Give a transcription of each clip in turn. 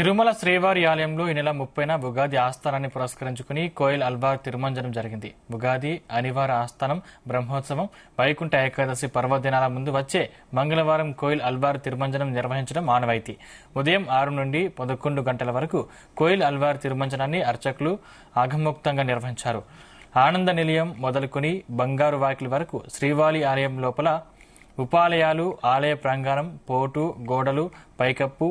తిరుమల శ్రీవారి ఆలయంలో ఈ నెల 30న ఉగాది ఆస్థానాన్ని పురస్కరించుకుని కోయిల్ అల్వార్ తిరుమంజనం జరిగింది. ఉగాది, అనివార ఆస్థానం, బ్రహ్మోత్సవం, వైకుంఠ ఏకాదశి పర్వదినాల ముందు వచ్చే మంగళవారం కోయిల్ అల్వార్ తిరుమంజనం నిర్వహించడం ఆనవాయితీ. ఉదయం 6 నుండి 11 గంటల వరకు కోయిల్ అల్వార్ తిరుమంజనాన్ని అర్చకులు ఆగమోక్తంగా నిర్వహించారు. ఆనంద నిలయం మొదలుకొని బంగారు వాకిలి వరకు శ్రీవారి ఆలయం లోపల ఉపాలయాలు, ఆలయ ప్రాంగణం, పోటు, గోడలు, పైకప్పు,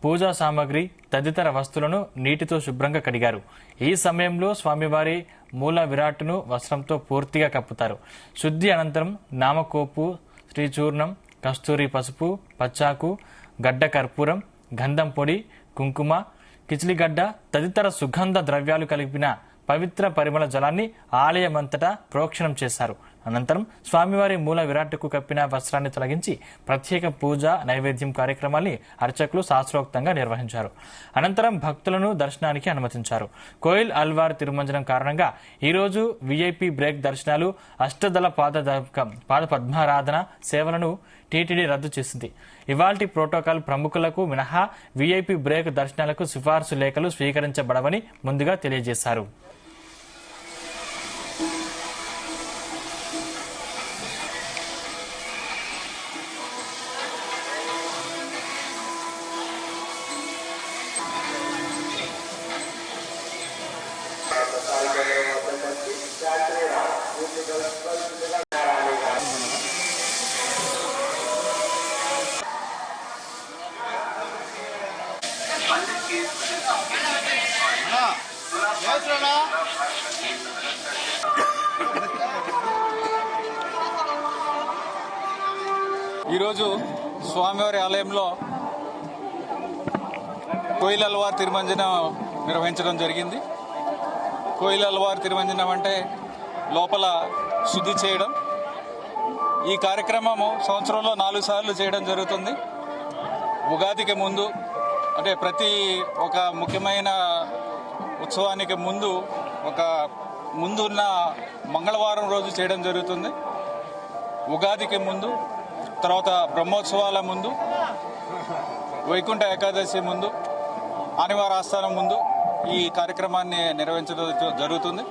పూజా సామాగ్రి తదితర వస్తువులను నీటితో శుభ్రంగా కడిగారు. ఈ సమయంలో స్వామివారి మూల విరాట్ను వస్త్రంతో పూర్తిగా కప్పుతారు. శుద్ధి అనంతరం నామకోపు, శ్రీచూర్ణం, కస్తూరి పసుపు, పచ్చాకు, గడ్డ కర్పూరం, గంధం పొడి, కుంకుమ, కిచిలిగడ్డ తదితర సుగంధ ద్రవ్యాలు కలిపిన పవిత్ర పరిమళ జలాన్ని ఆలయమంతటా ప్రోక్షణం చేశారు. అనంతరం స్వామివారి మూల విరాట్కు కప్పిన వస్త్రాన్ని తొలగించి ప్రత్యేక పూజ, నైవేద్యం కార్యక్రమాల్ని అర్చకులు శాస్త్రోక్తంగా నిర్వహించారు. అనంతరం భక్తులను దర్శనానికి అనుమతించారు. కోయిల్ అల్వార్ తిరుమంజనం కారణంగా ఈరోజు వీఐపీ బ్రేక్ దర్శనాలు, అష్టదళ పాద పద్మారాధన సేవలను టీటీడీ రద్దు చేసింది. ఇవాల్టి ప్రోటోకాల్ ప్రముఖులకు మినహా వీఐపీ బ్రేక్ దర్శనాలకు సిఫార్సు లేఖలు స్వీకరించబడవని ముందుగా తెలియజేశారు. ఈరోజు స్వామివారి ఆలయంలో కోయిల్ అల్వార్ తిరుమంజనం నిర్వహించడం జరిగింది. కోయిల్ అల్వార్ తిరుమంజనం అంటే లోపల శుద్ధి చేయడం. ఈ కార్యక్రమము సంవత్సరంలో 4 సార్లు చేయడం జరుగుతుంది. ఉగాదికి ముందు, అంటే ప్రతి ఒక ముఖ్యమైన ఉత్సవానికి ముందు ముందున్న మంగళవారం రోజు చేయడం జరుగుతుంది. ఉగాదికి ముందు, తర్వాత బ్రహ్మోత్సవాల ముందు, వైకుంఠ ఏకాదశి ముందు, ఆదివార ఆస్థానం ముందు ఈ కార్యక్రమాన్ని నిర్వహించడం జరుగుతుంది.